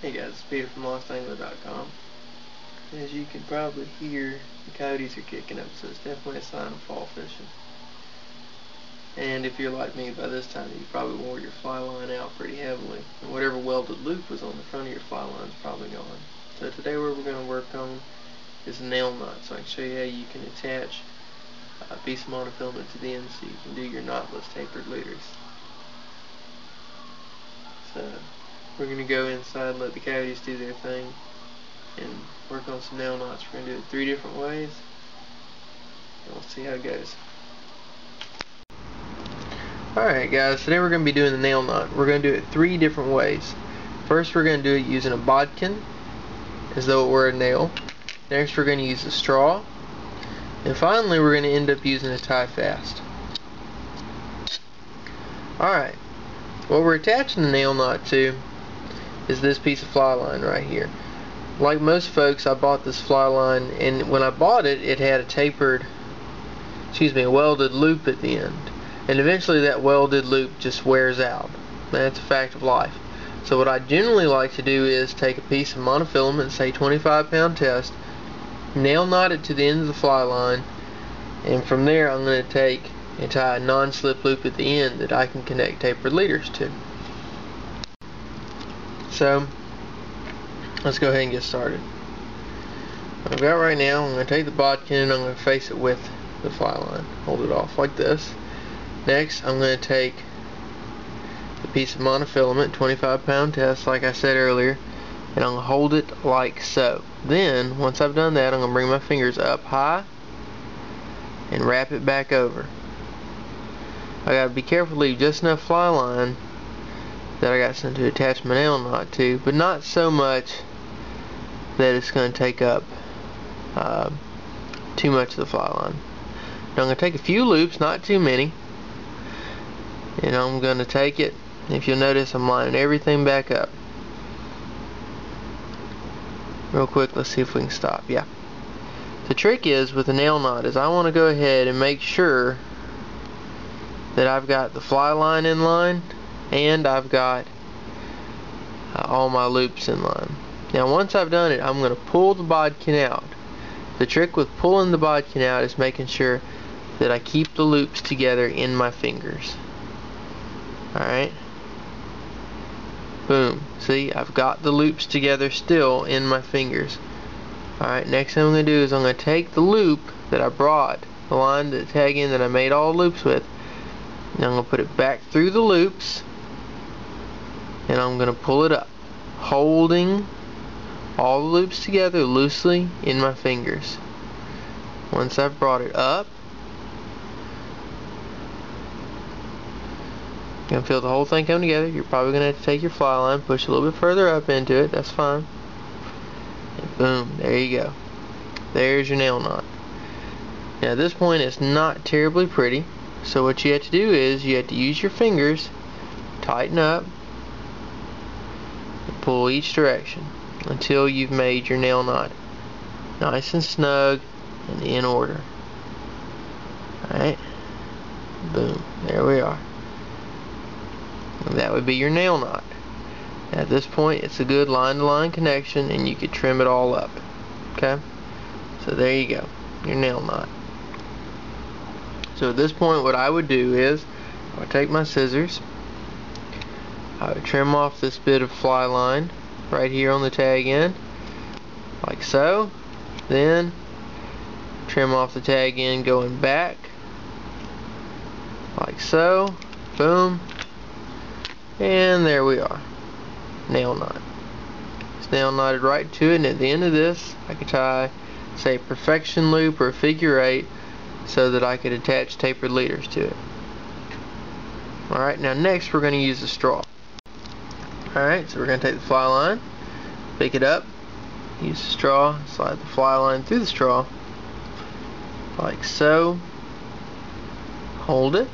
Hey guys, it's Peter from LostAngler.com. As you can probably hear, the coyotes are kicking up, so it's definitely a sign of fall fishing. And if you're like me, by this time you probably wore your fly line out pretty heavily, and whatever welded loop was on the front of your fly line is probably gone. So today what we're going to work on is a nail knot, so I can show you how you can attach a piece of monofilament to the end so you can do your knotless tapered leaders. So we're going to go inside and let the coyotes do their thing and work on some nail knots. We're going to do it 3 different ways, and we'll see how it goes. Alright guys, today we're going to be doing the nail knot. We're going to do it 3 different ways. First we're going to do it using a bodkin, as though it were a nail. Next we're going to use a straw. And finally we're going to end up using a tie fast. Alright, what we're attaching the nail knot to is this piece of fly line right here. Like most folks, I bought this fly line, and when I bought it, it had a welded loop at the end. And eventually that welded loop just wears out. That's a fact of life. So what I generally like to do is take a piece of monofilament, say 25-pound test, nail knot it to the end of the fly line, and from there I'm going to take and tie a non-slip loop at the end that I can connect tapered leaders to. So let's go ahead and get started. What I've got right now, I'm going to take the bodkin and I'm going to face it with the fly line. Hold it off like this. Next, I'm going to take the piece of monofilament, 25-pound test, like I said earlier, and I'm going to hold it like so. Then, once I've done that, I'm going to bring my fingers up high and wrap it back over. I got to be careful to leave just enough fly line that I got something to attach my nail knot to, but not so much that it's going to take up too much of the fly line. Now I'm going to take a few loops, not too many, and I'm going to take it. If you'll notice, I'm lining everything back up. Real quick, let's see if we can stop. Yeah. The trick is with the nail knot is I want to go ahead and make sure that I've got the fly line in line and I've got all my loops in line. Now once I've done it, I'm going to pull the bodkin out. The trick with pulling the bodkin out is making sure that I keep the loops together in my fingers. Alright. Boom. See, I've got the loops together still in my fingers. Alright, next thing I'm going to do is I'm going to take the loop that I brought, the line that tag in that I made all the loops with, and I'm going to put it back through the loops, and I'm going to pull it up, holding all the loops together loosely in my fingers. Once I've brought it up, you're going to feel the whole thing come together. You're probably going to have to take your fly line, push a little bit further up into it, that's fine. And boom, there you go. There's your nail knot. Now at this point it's not terribly pretty, so what you have to do is you have to use your fingers, tighten up, and pull each direction until you've made your nail knot nice and snug and in order. Alright, boom, there we are. And that would be your nail knot. At this point it's a good line-to-line connection and you could trim it all up. Okay, so there you go, your nail knot. So at this point what I would do is I would take my scissors, I would trim off this bit of fly line right here on the tag end like so, then trim off the tag end going back like so, boom, and there we are, nail knot. It's nail knotted right to it, and at the end of this I could tie, say, a perfection loop or a figure 8 so that I could attach tapered leaders to it. Alright, now next we're going to use a straw. Alright, so we're going to take the fly line, pick it up, use the straw, slide the fly line through the straw like so, hold it,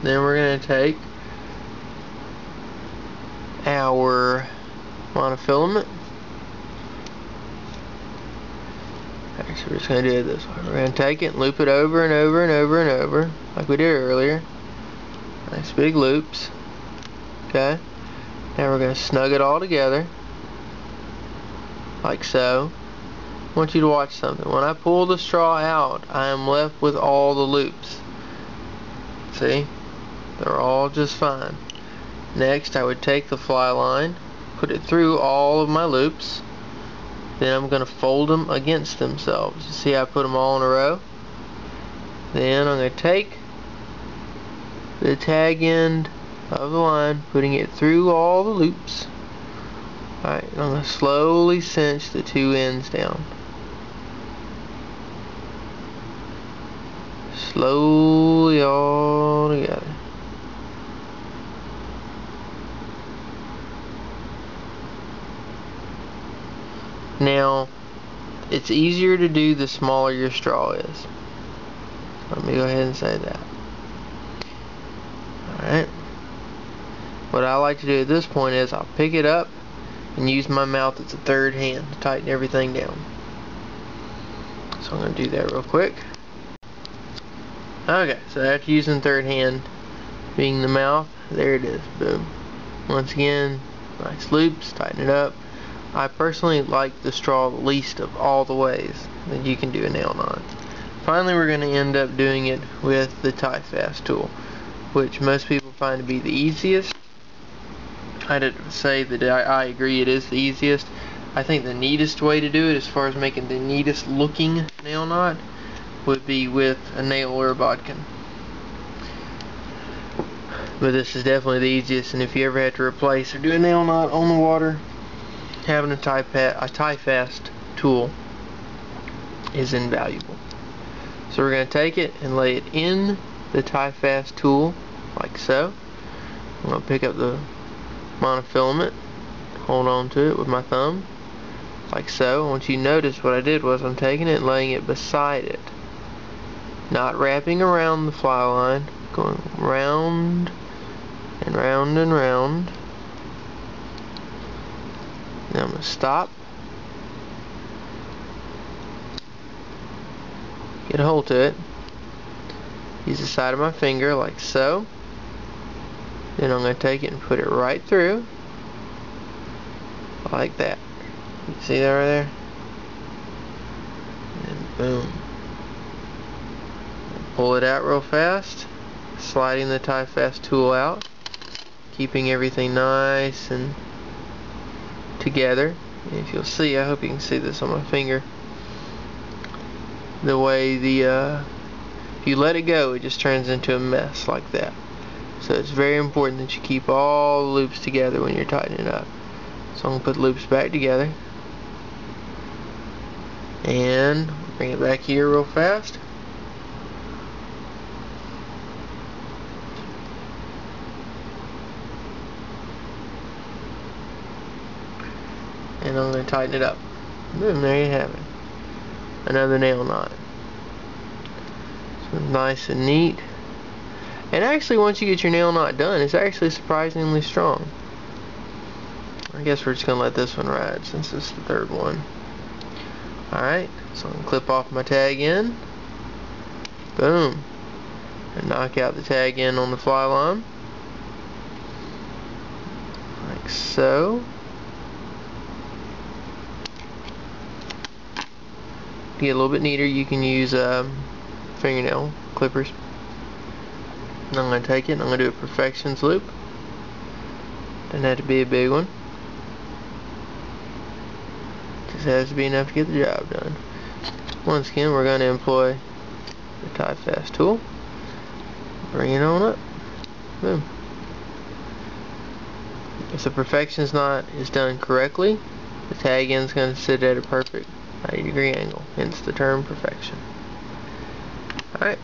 then we're going to take our monofilament. Okay, so we're just going to do it this way. We're going to take it and loop it over and over and over and over like we did earlier. Nice big loops. Okay, now we're going to snug it all together like so. I want you to watch something. When I pull the straw out, I am left with all the loops. See? They're all just fine. Next, I would take the fly line, put it through all of my loops. Then I'm going to fold them against themselves. You see how I put them all in a row? Then I'm going to take the tag end of the line, putting it through all the loops. Alright, I'm going to slowly cinch the two ends down. Slowly all together. Now, it's easier to do the smaller your straw is. Let me go ahead and say that. Alright. What I like to do at this point is I'll pick it up and use my mouth as a third hand to tighten everything down. So I'm going to do that real quick. Okay, so after using third hand being the mouth, there it is. Boom. Once again, nice loops, tighten it up. I personally like the straw the least of all the ways that you can do a nail knot. Finally, we're going to end up doing it with the tie fast tool, which most people find to be the easiest. I'd say that I agree it is the easiest. I think the neatest way to do it, as far as making the neatest looking nail knot, would be with a nail or a bodkin. But this is definitely the easiest, and if you ever had to replace or do a nail knot on the water, having a tie fast tool is invaluable. So we're going to take it and lay it in the tie fast tool like so. I'm going to pick up the monofilament, hold on to it with my thumb like so. I want you to notice what I did was I'm taking it and laying it beside it, not wrapping around the fly line, going round and round and round. Now I'm going to stop, get a hold to it, use the side of my finger like so. Then I'm going to take it and put it right through like that. You see that right there? And boom. Pull it out real fast, sliding the tie fast tool out, keeping everything nice and together. And if you'll see, I hope you can see this on my finger, the way if you let it go, it just turns into a mess like that. So it's very important that you keep all the loops together when you're tightening it up. So I'm going to put the loops back together and bring it back here real fast. And I'm going to tighten it up. Boom, there you have it. Another nail knot. So nice and neat. And actually, once you get your nail knot done, it's actually surprisingly strong. I guess we're just going to let this one ride since it's the third one. Alright, so I'm going to clip off my tag end. Boom. And knock out the tag end on the fly line. Like so. To get a little bit neater, you can use fingernail clippers. And I'm going to take it and I'm going to do a perfections loop. Doesn't have to be a big one. Just has to be enough to get the job done. Once again, we're going to employ the tie fast tool. Bring it on up. Boom. If the perfections knot is done correctly, the tag end is going to sit at a perfect 90-degree angle, hence the term perfection. Alright.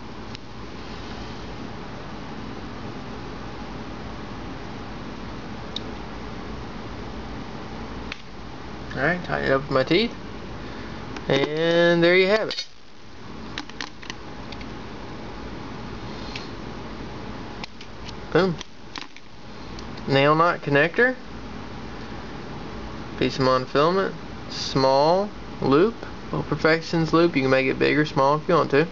Alright, tighten it up with my teeth. And there you have it. Boom. Nail knot connector. Piece of monofilament. Small loop. Little perfections loop. You can make it big or small if you want to.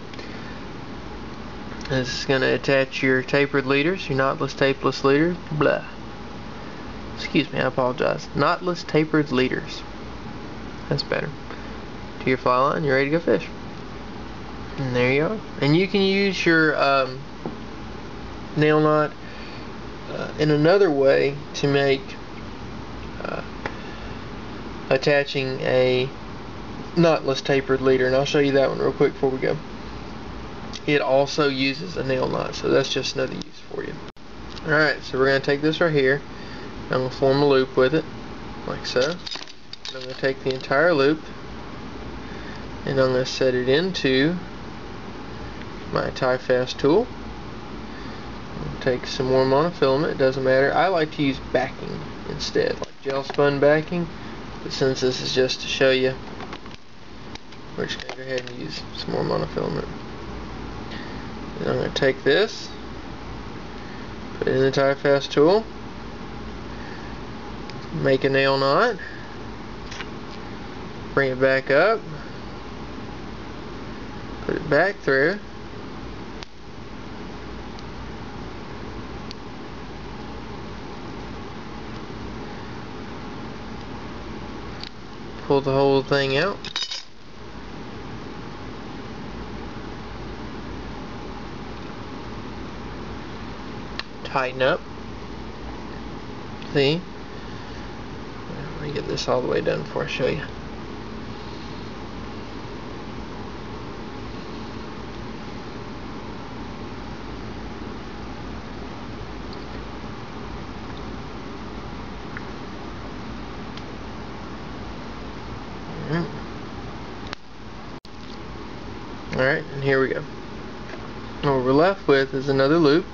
This is going to attach your tapered leaders, your knotless, tapeless leaders. Blah. Excuse me, I apologize. Knotless tapered leaders. That's better. To your fly line, you're ready to go fish. And there you are. And you can use your nail knot in another way to make attaching a knotless tapered leader, and I'll show you that one real quick before we go. It also uses a nail knot, so that's just another use for you. Alright, so we're going to take this right here. I'm going to form a loop with it, like so. And I'm going to take the entire loop, and I'm going to set it into my tie fast tool. Take some more monofilament, it doesn't matter. I like to use backing instead, like gel spun backing, but since this is just to show you, we're just going to go ahead and use some more monofilament. And I'm going to take this, put it in the tie fast tool, make a nail knot, bring it back up, put it back through, pull the whole thing out, tighten up. See? Let me get this all the way done before I show you. Alright, and here we go. What we're left with is another loop.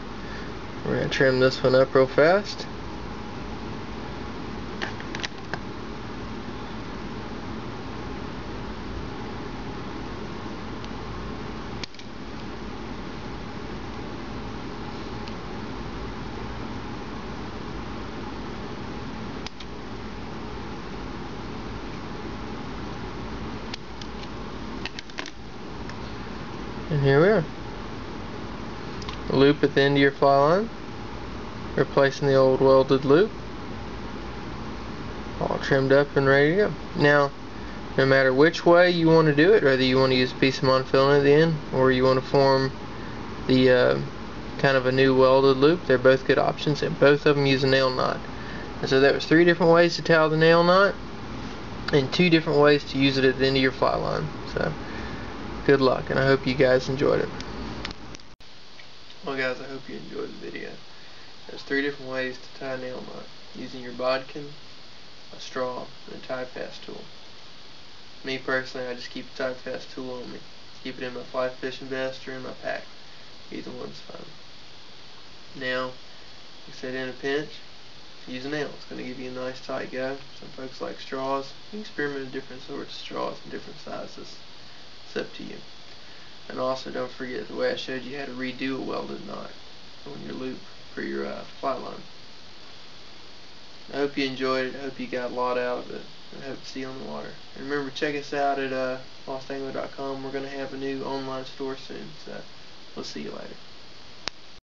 We're going to trim this one up real fast. And here we are. A loop at the end of your fly line, replacing the old welded loop, all trimmed up and ready to go. Now, no matter which way you want to do it, whether you want to use a piece of monofilament at the end or you want to form the kind of a new welded loop, they're both good options, and both of them use a nail knot. And so that was 3 different ways to tie the nail knot and 2 different ways to use it at the end of your fly line. So good luck, and I hope you guys enjoyed it. Well guys, I hope you enjoyed the video. There's 3 different ways to tie a nail knot, using your bodkin, a straw, and a tie fast tool. Me personally, I just keep a tie fast tool on me. Keep it in my fly fishing vest or in my pack. Either one's fine. Now, like I said, in a pinch, use a nail. It's going to give you a nice tight go. Some folks like straws. You can experiment with different sorts of straws and different sizes. It's up to you. And also, don't forget the way I showed you how to redo a welded knot on your loop for your fly line. I hope you enjoyed it. I hope you got a lot out of it. I hope to see you on the water. And remember, check us out at lostangler.com. We're going to have a new online store soon. So we'll see you later.